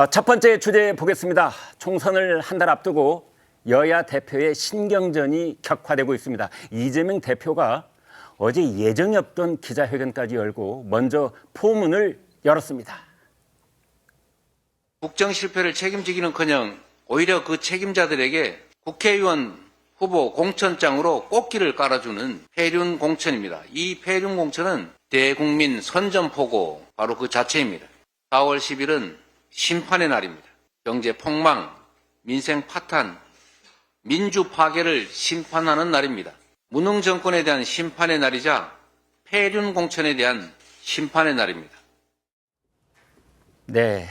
첫 번째 주제 보겠습니다. 총선을 한 달 앞두고 여야 대표의 신경전이 격화되고 있습니다. 이재명 대표가 어제 예정이 없던 기자회견까지 열고 먼저 포문을 열었습니다. 국정 실패를 책임지기는커녕 오히려 그 책임자들에게 국회의원 후보 공천장으로 꽃길을 깔아주는 폐륜 공천입니다. 이 폐륜 공천은 대국민 선전포고 바로 그 자체입니다. 4월 10일은 심판의 날입니다. 경제 폭망, 민생 파탄, 민주 파괴를 심판하는 날입니다. 무능 정권에 대한 심판의 날이자 폐륜 공천에 대한 심판의 날입니다. 네,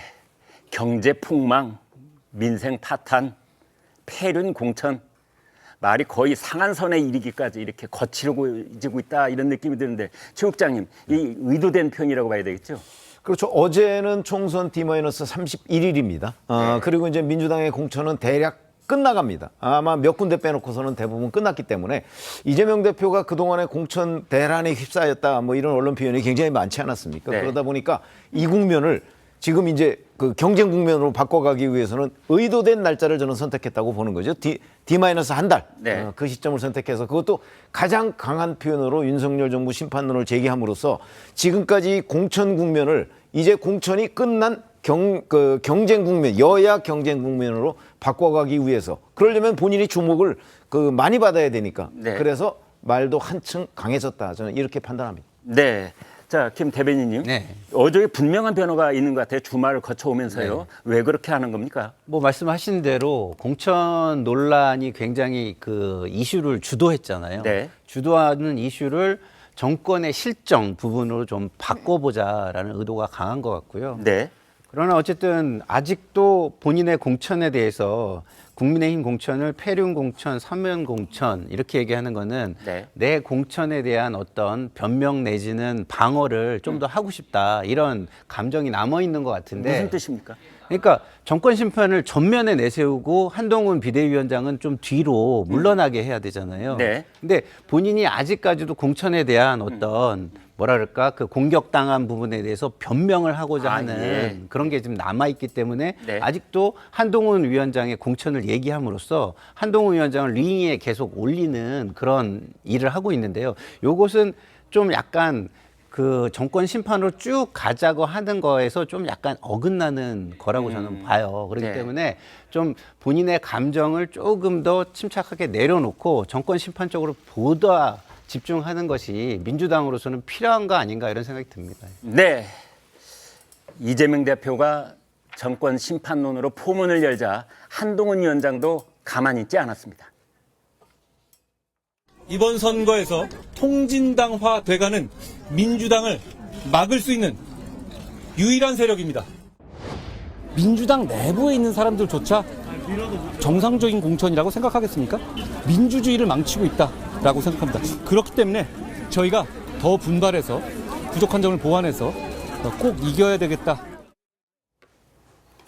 경제 폭망, 민생 파탄, 폐륜 공천. 말이 거의 상한선에 이르기까지 이렇게 거칠어지고 있다 이런 느낌이 드는데 최 국장님, 이 의도된 표현이라고 봐야 되겠죠? 그렇죠. 어제는 총선 D-31일입니다. 그리고 이제 민주당의 공천은 대략 끝나갑니다. 아마 몇 군데 빼놓고서는 대부분 끝났기 때문에 이재명 대표가 그동안의 공천 대란에 휩싸였다 뭐 이런 언론 표현이 굉장히 많지 않았습니까? 네. 그러다 보니까 이 국면을 지금 이제 그 경쟁 국면으로 바꿔가기 위해서는 의도된 날짜를 저는 선택했다고 보는 거죠. D-한 달. 네. 그 시점을 선택해서 그것도 가장 강한 표현으로 윤석열 정부 심판론을 제기함으로써 지금까지 공천 국면을 이제 공천이 끝난 경쟁 국면, 여야 경쟁 국면으로 바꿔가기 위해서 그러려면 본인이 주목을 많이 받아야 되니까 네. 그래서 말도 한층 강해졌다. 저는 이렇게 판단합니다. 네. 자, 김 대변인님. 네. 어제 분명한 변화가 있는 것 같아요. 주말을 거쳐오면서요. 네. 왜 그렇게 하는 겁니까? 뭐 말씀하신 대로 공천 논란이 굉장히 그 이슈를 주도했잖아요. 네. 주도하는 이슈를 정권의 실정 부분으로 좀 바꿔보자라는 의도가 강한 것 같고요. 네. 그러나 어쨌든 아직도 본인의 공천에 대해서 국민의힘 공천을 폐륜 공천, 서면 공천 이렇게 얘기하는 거는 네. 내 공천에 대한 어떤 변명 내지는 방어를 좀 더 하고 싶다 이런 감정이 남아 있는 것 같은데 무슨 뜻입니까? 그러니까 정권 심판을 전면에 내세우고 한동훈 비대위원장은 좀 뒤로 물러나게 해야 되잖아요. 네. 근데 본인이 아직까지도 공천에 대한 어떤 뭐랄까 그 공격당한 부분에 대해서 변명을 하고자 하는 예. 그런 게 지금 남아 있기 때문에 네. 아직도 한동훈 위원장의 공천을 얘기함으로써 한동훈 위원장을 링 위에 계속 올리는 그런 일을 하고 있는데요. 요것은 좀 약간 그 정권 심판으로 쭉 가자고 하는 거에서 좀 약간 어긋나는 거라고 저는 봐요. 그렇기 네. 때문에 좀 본인의 감정을 조금 더 침착하게 내려놓고 정권 심판 쪽으로 보다 집중하는 것이 민주당으로서는 필요한 거 아닌가 이런 생각이 듭니다. 네. 이재명 대표가 정권 심판론으로 포문을 열자 한동훈 위원장도 가만히 있지 않았습니다. 이번 선거에서 통진당화 돼가는 민주당을 막을 수 있는 유일한 세력입니다. 민주당 내부에 있는 사람들조차 정상적인 공천이라고 생각하겠습니까? 민주주의를 망치고 있다라고 생각합니다. 그렇기 때문에 저희가 더 분발해서 부족한 점을 보완해서 꼭 이겨야 되겠다.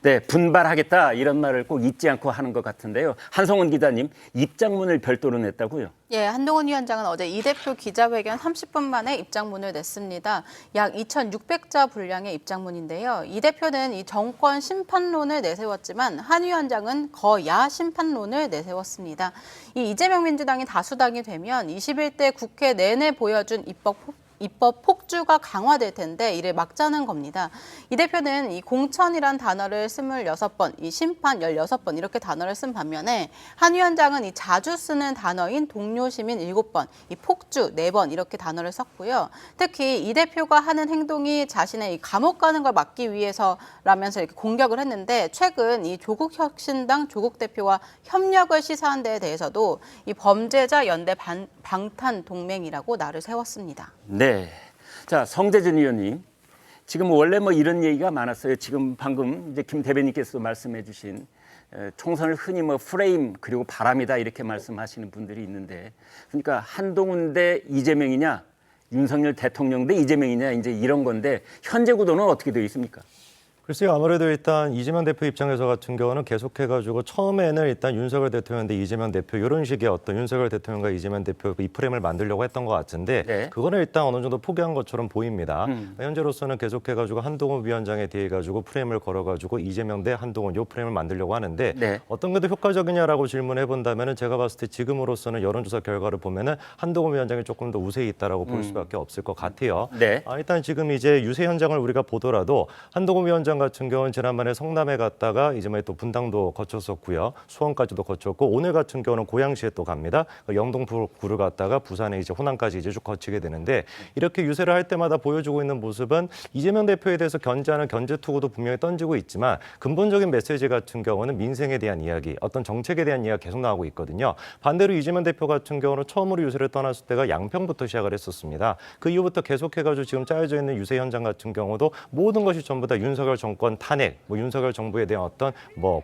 네, 분발하겠다 이런 말을 꼭 잊지 않고 하는 것 같은데요. 한성훈 기자님, 입장문을 별도로 냈다고요? 예, 한동훈 위원장은 어제 이 대표 기자회견 30분 만에 입장문을 냈습니다. 약 2,600자 분량의 입장문인데요. 이 대표는 이 정권 심판론을 내세웠지만 한 위원장은 거야 심판론을 내세웠습니다. 이 이재명 민주당이 다수당이 되면 21대 국회 내내 보여준 입법 폭주가 강화될 텐데 이를 막자는 겁니다. 이 대표는 이 공천이란 단어를 26번, 이 심판 16번 이렇게 단어를 쓴 반면에 한 위원장은 이 자주 쓰는 단어인 동료 시민 7번, 이 폭주 4번 이렇게 단어를 썼고요. 특히 이 대표가 하는 행동이 자신의 이 감옥 가는 걸 막기 위해서라면서 이렇게 공격을 했는데 최근 이 조국혁신당 조국 대표와 협력을 시사한 데에 대해서도 이 범죄자 연대 방탄 동맹이라고 나를 세웠습니다. 네. 자, 성재준 의원님. 지금 원래 뭐 이런 얘기가 많았어요. 지금 방금 이제 김 대변인께서 말씀해 주신 총선을 흔히 뭐 프레임 그리고 바람이다 이렇게 말씀하시는 분들이 있는데 그러니까 한동훈 대 이재명이냐 윤석열 대통령 대 이재명이냐 이제 이런 건데 현재 구도는 어떻게 되어 있습니까? 글쎄요, 아무래도 일단 이재명 대표 입장에서 같은 경우는 계속해가지고 처음에는 일단 윤석열 대통령 대 이재명 대표 이런 식의 어떤 윤석열 대통령과 이재명 대표 이 프레임을 만들려고 했던 것 같은데 네. 그거는 일단 어느 정도 포기한 것처럼 보입니다. 현재로서는 계속해가지고 한동훈 위원장에 대해 가지고 프레임을 걸어가지고 이재명 대 한동훈 이 프레임을 만들려고 하는데 네. 어떤 게 더 효과적이냐라고 질문해 본다면은 제가 봤을 때 지금으로서는 여론조사 결과를 보면은 한동훈 위원장이 조금 더 우세히 있다라고 볼 수밖에 없을 것 같아요. 네. 일단 지금 이제 유세 현장을 우리가 보더라도 한동훈 위원장 같은 경우는 지난번에 성남에 갔다가 이제 또 분당도 거쳤었고요. 수원까지도 거쳤고 오늘 같은 경우는 고양시에 또 갑니다. 영등포구를 갔다가 부산에 이제 호남까지 이제 쭉 거치게 되는데 이렇게 유세를 할 때마다 보여주고 있는 모습은 이재명 대표에 대해서 견제하는 견제 투구도 분명히 던지고 있지만 근본적인 메시지 같은 경우는 민생에 대한 이야기, 어떤 정책에 대한 이야기가 계속 나오고 있거든요. 반대로 이재명 대표 같은 경우는 처음으로 유세를 떠났을 때가 양평부터 시작을 했었습니다. 그 이후부터 계속해가지고 지금 짜여져 있는 유세 현장 같은 경우도 모든 것이 전부 다 윤석열 정권 탄핵, 윤석열 정부에 대한 어떤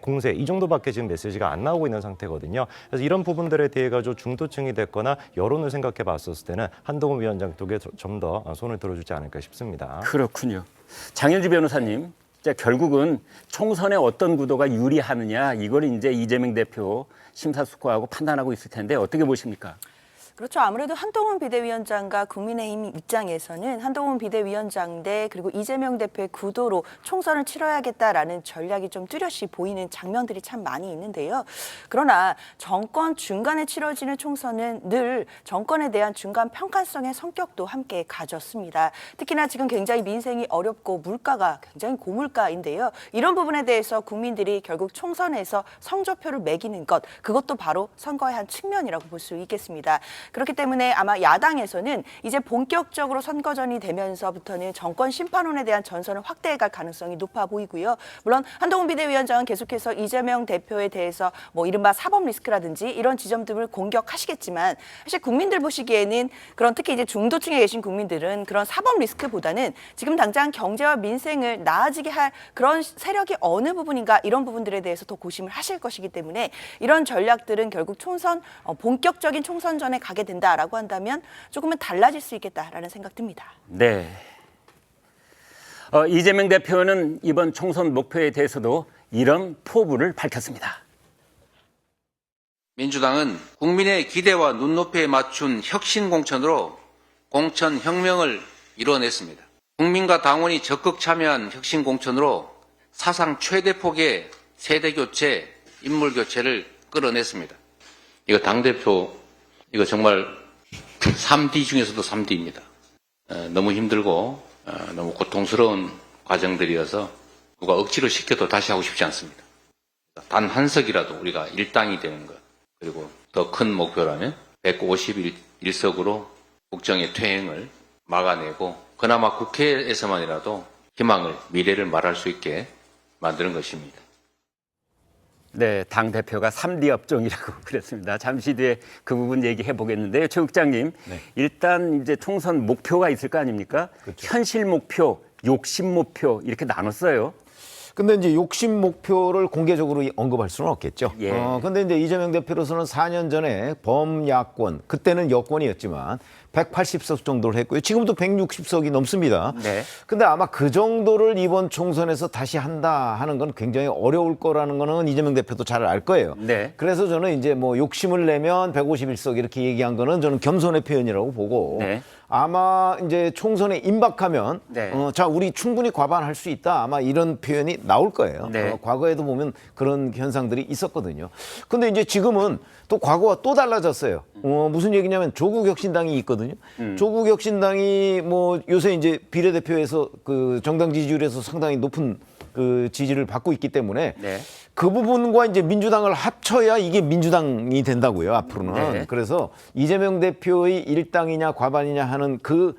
공세 이 정도밖에 지금 메시지가 안 나오고 있는 상태거든요. 그래서 이런 부분들에 대해 가지고 중도층이 됐거나 여론을 생각해 봤었을 때는 한동훈 위원장 쪽에 좀 더 손을 들어주지 않을까 싶습니다. 그렇군요. 장현주 변호사님, 결국은 총선에 어떤 구도가 유리하느냐 이걸 이제 이재명 대표 심사숙고하고 판단하고 있을 텐데 어떻게 보십니까? 그렇죠. 아무래도 한동훈 비대위원장과 국민의힘 입장에서는 한동훈 비대위원장 대 그리고 이재명 대표의 구도로 총선을 치러야겠다라는 전략이 좀 뚜렷이 보이는 장면들이 참 많이 있는데요. 그러나 정권 중간에 치러지는 총선은 늘 정권에 대한 중간 평가성의 성격도 함께 가졌습니다. 특히나 지금 굉장히 민생이 어렵고 물가가 굉장히 고물가인데요. 이런 부분에 대해서 국민들이 결국 총선에서 성적표를 매기는 것, 그것도 바로 선거의 한 측면이라고 볼 수 있겠습니다. 그렇기 때문에 아마 야당에서는 이제 본격적으로 선거전이 되면서부터는 정권 심판론에 대한 전선을 확대해갈 가능성이 높아 보이고요. 물론 한동훈 비대위원장은 계속해서 이재명 대표에 대해서 이른바 사법 리스크라든지 이런 지점들을 공격하시겠지만 사실 국민들 보시기에는 그런 특히 이제 중도층에 계신 국민들은 그런 사법 리스크보다는 지금 당장 경제와 민생을 나아지게 할 그런 세력이 어느 부분인가 이런 부분들에 대해서 더 고심을 하실 것이기 때문에 이런 전략들은 결국 총선 본격적인 총선전에 가게 된다라고 한다면 조금은 달라질 수 있겠다라는 생각 듭니다. 네. 이재명 대표는 이번 총선 목표에 대해서도 이런 포부를 밝혔습니다. 민주당은 국민의 기대와 눈높이에 맞춘 혁신 공천으로 공천 혁명을 이뤄냈습니다. 국민과 당원이 적극 참여한 혁신 공천으로 사상 최대 폭의 세대 교체, 인물 교체를 끌어냈습니다. 이거 당대표 이거 정말 3D 중에서도 3D입니다. 너무 힘들고 너무 고통스러운 과정들이어서 누가 억지로 시켜도 다시 하고 싶지 않습니다. 단 한 석이라도 우리가 일당이 되는 것, 그리고 더 큰 목표라면 151석으로 국정의 퇴행을 막아내고 그나마 국회에서만이라도 희망을, 미래를 말할 수 있게 만드는 것입니다. 네, 당대표가 3D 업종이라고 그랬습니다. 잠시 뒤에 그 부분 얘기해 보겠는데요. 최 국장님, 일단 이제 총선 목표가 있을 거 아닙니까? 그렇죠. 현실 목표, 욕심 목표 이렇게 나눴어요. 근데 이제 욕심 목표를 공개적으로 언급할 수는 없겠죠. 예. 근데 이제 이재명 대표로서는 4년 전에 범야권, 그때는 여권이었지만 180석 정도를 했고요. 지금도 160석이 넘습니다. 네. 근데 아마 그 정도를 이번 총선에서 다시 한다 하는 건 굉장히 어려울 거라는 거는 이재명 대표도 잘 알 거예요. 네. 그래서 저는 이제 욕심을 내면 151석 이렇게 얘기한 거는 저는 겸손의 표현이라고 보고 네. 아마 이제 총선에 임박하면 네. 자, 우리 충분히 과반할 수 있다. 아마 이런 표현이 나올 거예요. 네. 과거에도 보면 그런 현상들이 있었거든요. 근데 이제 지금은 또 과거와 또 달라졌어요. 무슨 얘기냐면 조국혁신당이 있거든요. 조국혁신당이 요새 이제 비례대표에서 그 정당 지지율에서 상당히 높은 그 지지를 받고 있기 때문에 네. 그 부분과 이제 민주당을 합쳐야 이게 민주당이 된다고요, 앞으로는. 네. 그래서 이재명 대표의 일당이냐 과반이냐 하는 그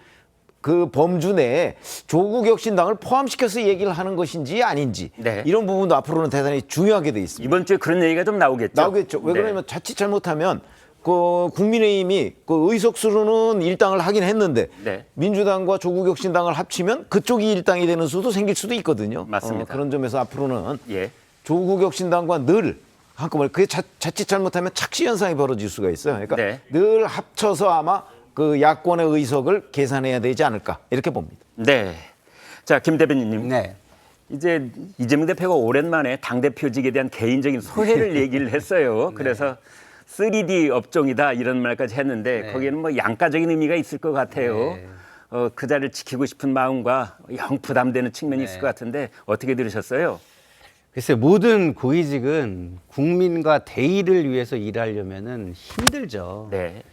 범주 내에 조국혁신당을 포함시켜서 얘기를 하는 것인지 아닌지 네. 이런 부분도 앞으로는 대단히 중요하게 돼 있습니다. 이번 주에 그런 얘기가 좀 나오겠죠. 나오겠죠. 왜 네. 그러냐면 자칫 잘못하면 그 국민의힘이 그 의석수로는 일당을 하긴 했는데 네. 민주당과 조국혁신당을 합치면 그쪽이 일당이 되는 수도 생길 수도 있거든요. 맞습니다. 그런 점에서 앞으로는 예. 조국혁신당과 늘 한꺼번에 그게 자칫 잘못하면 착시 현상이 벌어질 수가 있어요. 그러니까 네. 늘 합쳐서 아마 그 야권의 의석을 계산해야 되지 않을까 이렇게 봅니다. 네. 자, 김 대변인님. 네. 이제 이재명 대표가 오랜만에 당대표직에 대한 개인적인 소회를 얘기를 했어요. 그래서 3D 업종이다 이런 말까지 했는데 네. 거기에는 뭐 양가적인 의미가 있을 것 같아요. 네. 그 자리를 지키고 싶은 마음과 영 부담되는 측면이 있을 것 같은데 어떻게 들으셨어요? 글쎄 모든 고위직은 국민과 대의를 위해서 일하려면은 힘들죠. 네.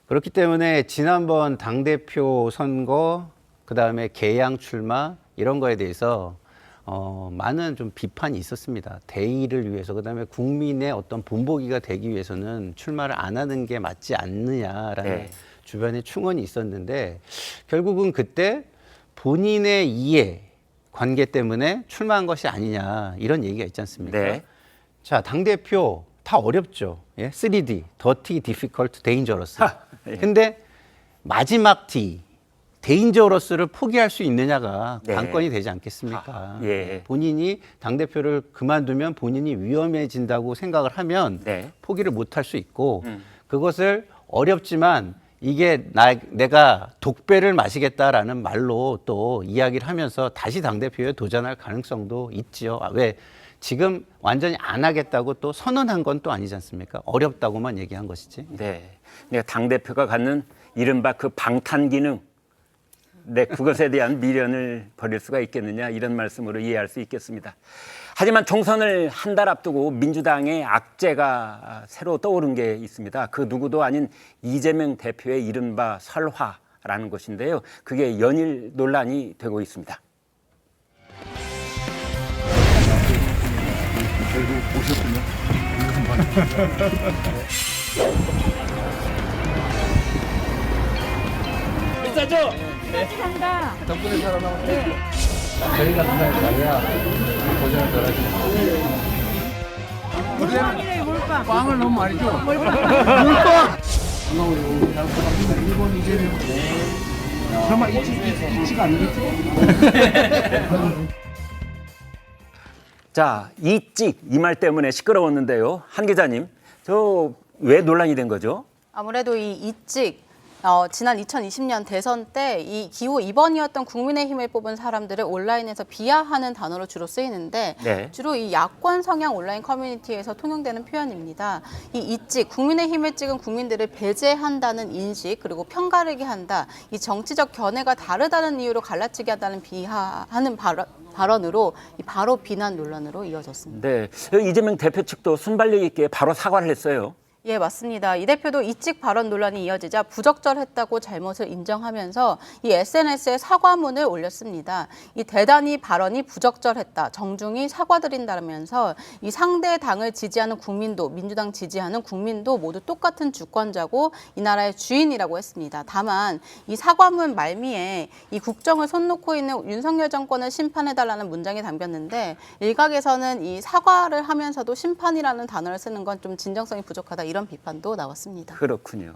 그렇기 때문에 지난번 당대표 선거, 그다음에 개양 출마 이런 거에 대해서 많은 좀 비판이 있었습니다. 대의를 위해서, 그다음에 국민의 어떤 본보기가 되기 위해서는 출마를 안 하는 게 맞지 않느냐라는 네. 주변에 충언이 있었는데 결국은 그때 본인의 이해 관계 때문에 출마한 것이 아니냐 이런 얘기가 있지 않습니까? 네. 자, 당대표 다 어렵죠. 예? 3D, Dirty, Difficult, Dangerous. 예. 근데 마지막 D, 데인저러스를 포기할 수 있느냐가 네. 관건이 되지 않겠습니까? 예. 본인이 당대표를 그만두면 본인이 위험해진다고 생각을 하면 네. 포기를 못할 수 있고 그것을 어렵지만 이게 내가 독배를 마시겠다라는 말로 또 이야기를 하면서 다시 당대표에 도전할 가능성도 있지요. 왜? 지금 완전히 안 하겠다고 또 선언한 건 또 아니지 않습니까? 어렵다고만 얘기한 것이지. 네. 당대표가 갖는 이른바 그 방탄 기능. 네, 그것에 대한 미련을 버릴 수가 있겠느냐 이런 말씀으로 이해할 수 있겠습니다. 하지만 총선을 한 달 앞두고 민주당의 악재가 새로 떠오른 게 있습니다. 그 누구도 아닌 이재명 대표의 이른바 설화라는 것인데요. 그게 연일 논란이 되고 있습니다. 자, 이찍 이 말 때문에 시끄러웠는데요. 한 기자님, 저 왜 논란이 된 거죠? 아무래도 이 이직 지난 2020년 대선 때 이 기호 2번이었던 국민의힘을 뽑은 사람들을 온라인에서 비하하는 단어로 주로 쓰이는데 네. 주로 이 야권 성향 온라인 커뮤니티에서 통용되는 표현입니다. 이 이직, 국민의힘을 찍은 국민들을 배제한다는 인식 그리고 편가르게 한다. 이 정치적 견해가 다르다는 이유로 갈라치게 한다는 비하하는 발언으로 바로 비난 논란으로 이어졌습니다. 네, 이재명 대표 측도 순발력 있게 바로 사과를 했어요. 예, 맞습니다. 이 대표도 이직 발언 논란이 이어지자 부적절했다고 잘못을 인정하면서 이 SNS에 사과문을 올렸습니다. 이 대단히 발언이 부적절했다. 정중히 사과드린다면서 이 상대 당을 지지하는 국민도 민주당 지지하는 국민도 모두 똑같은 주권자고 이 나라의 주인이라고 했습니다. 다만 이 사과문 말미에 이 국정을 손 놓고 있는 윤석열 정권을 심판해달라는 문장이 담겼는데 일각에서는 이 사과를 하면서도 심판이라는 단어를 쓰는 건 좀 진정성이 부족하다. 이런 비판도 나왔습니다. 그렇군요.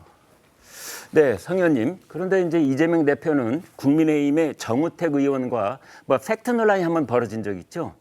네, 성 의원님. 그런데 이제 이재명 대표는 국민의힘의 정우택 의원과 팩트 논란이 한번 벌어진 적 있죠?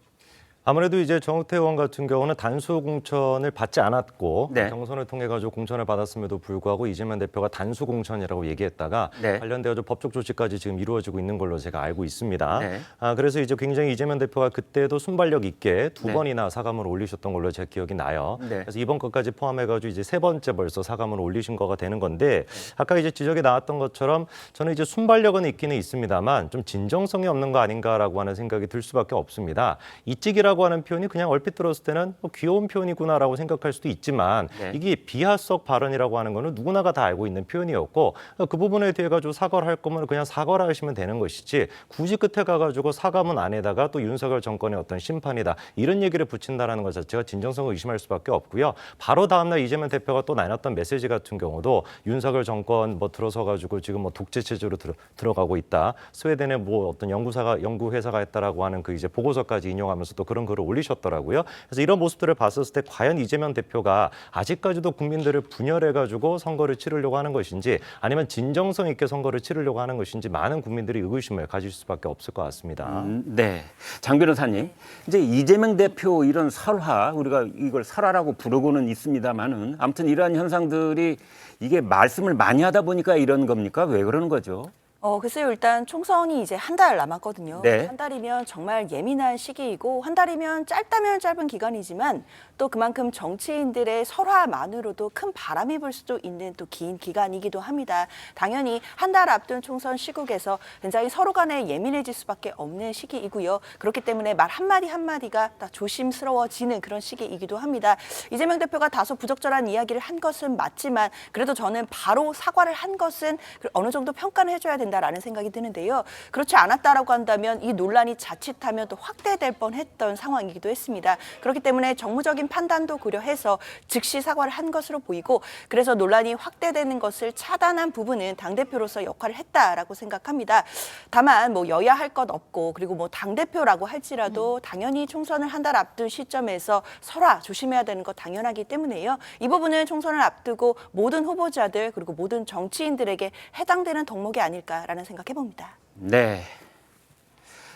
아무래도 이제 정우택 의원 같은 경우는 단수 공천을 받지 않았고 네. 경선을 통해 가지고 공천을 받았음에도 불구하고 이재명 대표가 단수 공천이라고 얘기했다가 네. 관련되어 법적 조치까지 지금 이루어지고 있는 걸로 제가 알고 있습니다. 네. 그래서 이제 굉장히 이재명 대표가 그때도 순발력 있게 두 네. 번이나 사과문을 올리셨던 걸로 제 기억이 나요. 네. 그래서 이번 것까지 포함해 가지고 이제 세 번째 벌써 사과문을 올리신 거가 되는 건데 아까 이제 지적이 나왔던 것처럼 저는 이제 순발력은 있기는 있습니다만 좀 진정성이 없는 거 아닌가라고 하는 생각이 들 수밖에 없습니다. 이직이라고 하는 표현이 그냥 얼핏 들었을 때는 귀여운 표현이구나라고 생각할 수도 있지만 네. 이게 비하적 발언이라고 하는 거는 누구나가 다 알고 있는 표현이었고 그 부분에 대해 가지고 사과를 할 거면 그냥 사과를 하시면 되는 것이지 굳이 끝에 가가지고 사과문 안에다가 또 윤석열 정권의 어떤 심판이다 이런 얘기를 붙인다라는 것 자체가 진정성을 의심할 수밖에 없고요. 바로 다음날 이재명 대표가 또 나눴던 메시지 같은 경우도 윤석열 정권 들어서 가지고 지금 독재 체제로 들어가고 있다. 스웨덴의 어떤 연구회사가 했다라고 하는 그 이제 보고서까지 인용하면서 또 그런 글을 올리셨더라고요. 그래서 이런 모습들을 봤었을 때 과연 이재명 대표가 아직까지도 국민들을 분열해가지고 선거를 치르려고 하는 것인지 아니면 진정성 있게 선거를 치르려고 하는 것인지 많은 국민들이 의구심을 가질 수밖에 없을 것 같습니다. 네. 장 변호사님, 이제 이재명 대표 이런 설화, 우리가 이걸 설화라고 부르고는 있습니다만은 아무튼 이러한 현상들이 이게 말씀을 많이 하다 보니까 이런 겁니까? 왜 그러는 거죠? 글쎄요. 일단 총선이 이제 한 달 남았거든요. 네. 한 달이면 정말 예민한 시기이고 한 달이면 짧다면 짧은 기간이지만 또 그만큼 정치인들의 설화만으로도 큰 바람이 불 수도 있는 또 긴 기간이기도 합니다. 당연히 한 달 앞둔 총선 시국에서 굉장히 서로 간에 예민해질 수밖에 없는 시기이고요. 그렇기 때문에 말 한마디 한마디가 다 조심스러워지는 그런 시기이기도 합니다. 이재명 대표가 다소 부적절한 이야기를 한 것은 맞지만 그래도 저는 바로 사과를 한 것은 어느 정도 평가는 해줘야 된다라는 생각이 드는데요. 그렇지 않았다라고 한다면 이 논란이 자칫하면 또 확대될 뻔했던 상황이기도 했습니다. 그렇기 때문에 정무적인 판단도 고려해서 즉시 사과를 한 것으로 보이고 그래서 논란이 확대되는 것을 차단한 부분은 당대표로서 역할을 했다라고 생각합니다. 다만 뭐 여야 할 것 없고 그리고 뭐 당대표라고 할지라도 당연히 총선을 한 달 앞둔 시점에서 설화 조심해야 되는 거 당연하기 때문에요. 이 부분은 총선을 앞두고 모든 후보자들 그리고 모든 정치인들에게 해당되는 덕목이 아닐까라는 생각해 봅니다. 네.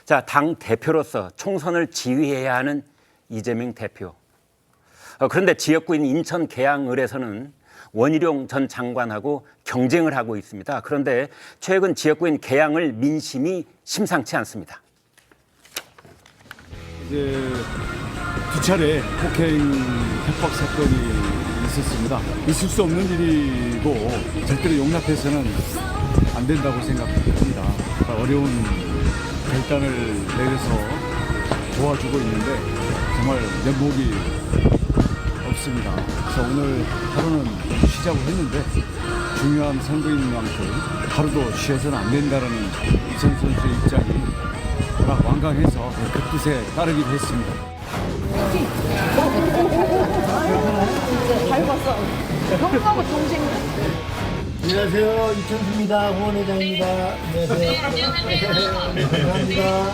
자, 당 대표로서 총선을 지휘해야 하는 이재명 대표. 그런데 지역구인 인천 계양을에서는 원희룡 전 장관하고 경쟁을 하고 있습니다. 그런데 최근 지역구인 계양을 민심이 심상치 않습니다. 이제 두 차례 폭행 협박 사건이 있었습니다. 있을 수 없는 일이고 절대로 용납해서는 안 된다고 생각합니다. 어려운 결단을 내려서 도와주고 있는데 정말 면목이 없습니다. 그래서 오늘 하루는 쉬자고 했는데 중요한 선거인 만큼 하루도 쉬어서는 안 된다는 이천 선수의 입장이 워낙 완강해서 그 뜻에 따르기로 했습니다. 안녕하세요. 이천수입니다. 후원회장입니다. 안녕하세요. 감사합니다.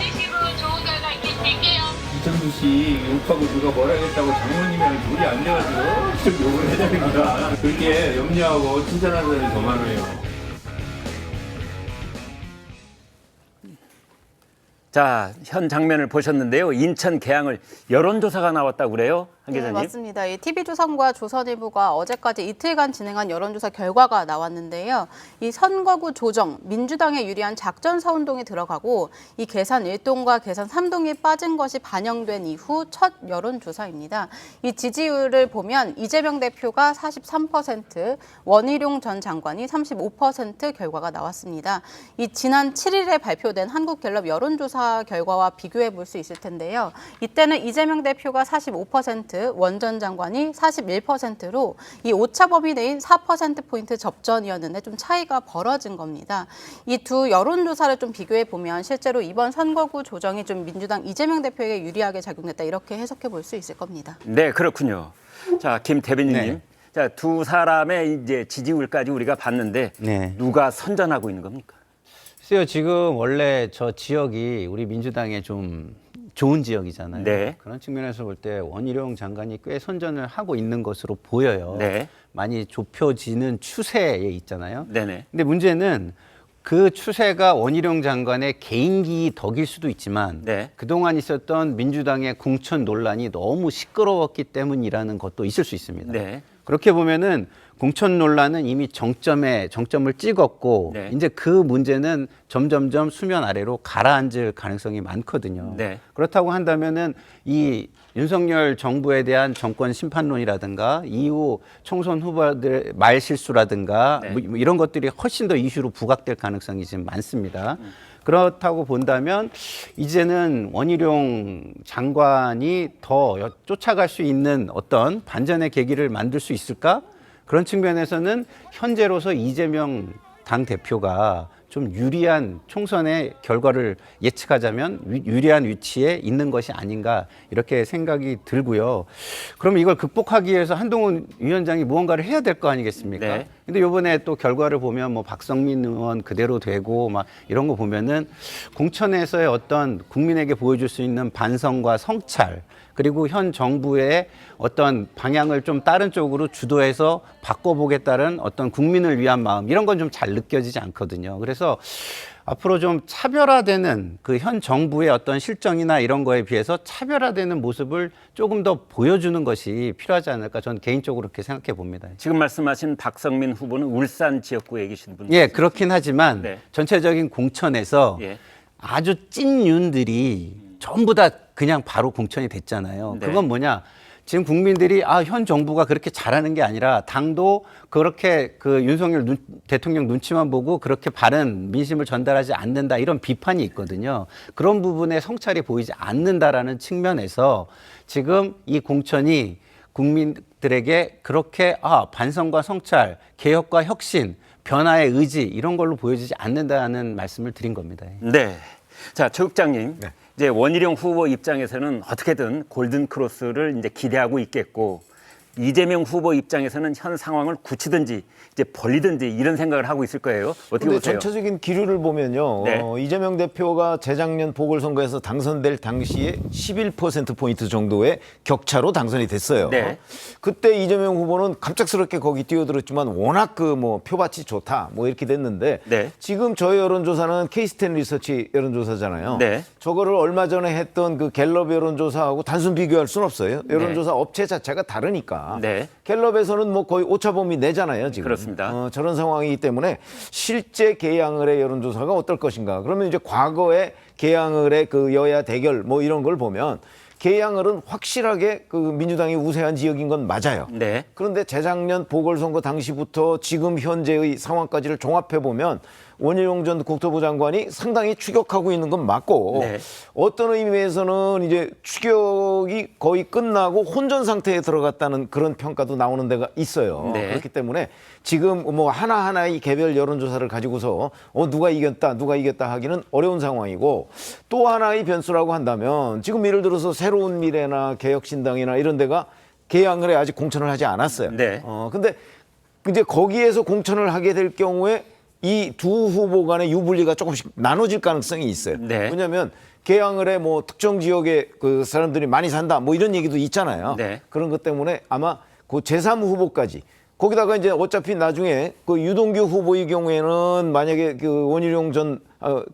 이천수 씨 욕하고 누가 뭐라 했다고 장모님이랑 둘이 안 돼가지고 좀 욕을 해야 됩니다. 그렇게 염려하고 칭찬하는 사람이 더 많아요. 자, 현 장면을 보셨는데요. 인천 계양을 여론조사가 나왔다고 그래요, 한 네, 기자님? 맞습니다. 이 TV조선과 조선일보가 어제까지 이틀간 진행한 여론조사 결과가 나왔는데요. 이 선거구 조정, 민주당에 유리한 작전사 운동이 들어가고 이 계산 1동과 계산 3동이 빠진 것이 반영된 이후 첫 여론조사입니다. 이 지지율을 보면 이재명 대표가 43%, 원희룡 전 장관이 35% 결과가 나왔습니다. 이 지난 7일에 발표된 한국갤럽 여론조사 결과와 비교해 볼 수 있을 텐데요. 이때는 이재명 대표가 45%, 원 전 장관이 41%로 이 오차 범위 내인 4%포인트 접전이었는데 좀 차이가 벌어진 겁니다. 이 두 여론조사를 좀 비교해 보면 실제로 이번 선거구 조정이 좀 민주당 이재명 대표에게 유리하게 작용됐다 이렇게 해석해 볼 수 있을 겁니다. 네, 그렇군요. 자, 김 대변인님. 네. 자, 두 사람의 이제 지지율까지 우리가 봤는데 네. 누가 선전하고 있는 겁니까? 글쎄요, 지금 원래 저 지역이 우리 민주당의 좀 좋은 지역이잖아요. 네. 그런 측면에서 볼 때 원희룡 장관이 꽤 선전을 하고 있는 것으로 보여요. 네. 많이 좁혀지는 추세에 있잖아요. 네네. 근데 문제는 그 추세가 원희룡 장관의 개인기 덕일 수도 있지만 네. 그동안 있었던 민주당의 공천 논란이 너무 시끄러웠기 때문이라는 것도 있을 수 있습니다. 네. 그렇게 보면은 공천 논란은 이미 정점을 찍었고 네. 이제 그 문제는 점점점 수면 아래로 가라앉을 가능성이 많거든요. 네. 그렇다고 한다면은 이 윤석열 정부에 대한 정권 심판론이라든가 이후 총선 후보들의 말 실수라든가 네. 뭐 이런 것들이 훨씬 더 이슈로 부각될 가능성이 지금 많습니다. 그렇다고 본다면 이제는 원희룡 장관이 더 쫓아갈 수 있는 어떤 반전의 계기를 만들 수 있을까? 그런 측면에서는 현재로서 이재명 당대표가 좀 유리한 총선의 결과를 예측하자면 유리한 위치에 있는 것이 아닌가 이렇게 생각이 들고요. 그럼 이걸 극복하기 위해서 한동훈 위원장이 무언가를 해야 될 거 아니겠습니까? 네. 근데 요번에 또 결과를 보면 뭐 박성민 의원 그대로 되고 막 이런 거 보면은 공천에서의 어떤 국민에게 보여줄 수 있는 반성과 성찰 그리고 현 정부의 어떤 방향을 좀 다른 쪽으로 주도해서 바꿔보겠다는 어떤 국민을 위한 마음 이런 건 좀 잘 느껴지지 않거든요. 그래서 앞으로 좀 차별화되는 그 현 정부의 어떤 실정이나 이런 거에 비해서 차별화되는 모습을 조금 더 보여주는 것이 필요하지 않을까 저는 개인적으로 그렇게 생각해 봅니다. 지금 말씀하신 박성민 후보는 울산 지역구에 계신 분. 예, 그렇긴 하지만 네. 전체적인 공천에서 예. 아주 찐윤들이 전부 다 그냥 바로 공천이 됐잖아요. 네. 그건 뭐냐? 지금 국민들이 현 정부가 그렇게 잘하는 게 아니라 당도 그렇게 그 윤석열 대통령 눈치만 보고 그렇게 바른 민심을 전달하지 않는다 이런 비판이 있거든요. 그런 부분에 성찰이 보이지 않는다라는 측면에서 지금 이 공천이 국민들에게 그렇게 반성과 성찰, 개혁과 혁신, 변화의 의지 이런 걸로 보여지지 않는다는 말씀을 드린 겁니다. 네. 자, 최 국장님. 네. 이제 원희룡 후보 입장에서는 어떻게든 골든 크로스를 이제 기대하고 있겠고 이재명 후보 입장에서는 현 상황을 굳히든지 이제 벌리든지 이런 생각을 하고 있을 거예요. 어떻게 근데 보세요? 전체적인 기류를 보면요. 네. 이재명 대표가 재작년 보궐선거에서 당선될 당시에 11%포인트 정도의 격차로 당선이 됐어요. 네. 그때 이재명 후보는 갑작스럽게 거기 뛰어들었지만 워낙 그 뭐 표밭이 좋다 뭐 이렇게 됐는데 네. 지금 저희 여론조사는 K-스탠 리서치 여론조사잖아요. 네. 저거를 얼마 전에 했던 그 갤럽 여론조사하고 단순 비교할 수는 없어요. 여론조사 업체 자체가 다르니까. 네. 갤럽에서는 뭐 거의 오차범위 내잖아요, 지금. 그렇습니다. 저런 상황이기 때문에 실제 개항을의 여론조사가 어떨 것인가. 그러면 이제 과거의 개항을의 그 여야 대결 뭐 이런 걸 보면 개항을은 확실하게 그 민주당이 우세한 지역인 건 맞아요. 네. 그런데 재작년 보궐선거 당시부터 지금 현재의 상황까지를 종합해 보면 원희룡 전 국토부 장관이 상당히 추격하고 있는 건 맞고 네. 어떤 의미에서는 이제 추격이 거의 끝나고 혼전 상태에 들어갔다는 그런 평가도 나오는 데가 있어요. 네. 그렇기 때문에 지금 뭐 하나하나의 개별 여론조사를 가지고서 누가 이겼다 하기는 어려운 상황이고 또 하나의 변수라고 한다면 지금 예를 들어서 새로운 미래나 개혁신당이나 이런 데가 개항을에 아직 공천을 하지 않았어요. 네. 근데 이제 거기에서 공천을 하게 될 경우에 이 두 후보 간의 유불리가 조금씩 나눠질 가능성이 있어요. 네. 왜냐하면 개항을에 뭐 특정 지역에 그 사람들이 많이 산다 뭐 이런 얘기도 있잖아요. 네. 그런 것 때문에 아마 그 제3 후보까지 거기다가 이제 어차피 나중에 그 유동규 후보의 경우에는 만약에 그 원희룡 전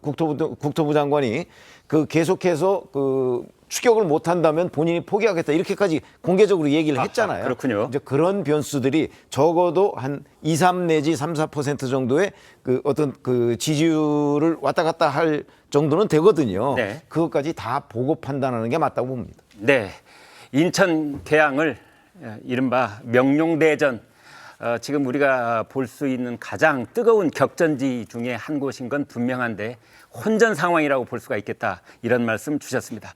국토부 장관이 그 계속해서 그 추격을 못 한다면 본인이 포기하겠다 이렇게까지 공개적으로 얘기를 했잖아요. 그렇군요. 이제 그런 변수들이 적어도 한 2, 3 내지 3, 4% 정도의 그 어떤 그 지지율을 왔다 갔다 할 정도는 되거든요. 네. 그것까지 다 보고 판단하는 게 맞다고 봅니다. 네. 인천 개항을 이른바 명룡대전 지금 우리가 볼 수 있는 가장 뜨거운 격전지 중에 한 곳인 건 분명한데 혼전 상황이라고 볼 수가 있겠다 이런 말씀 주셨습니다.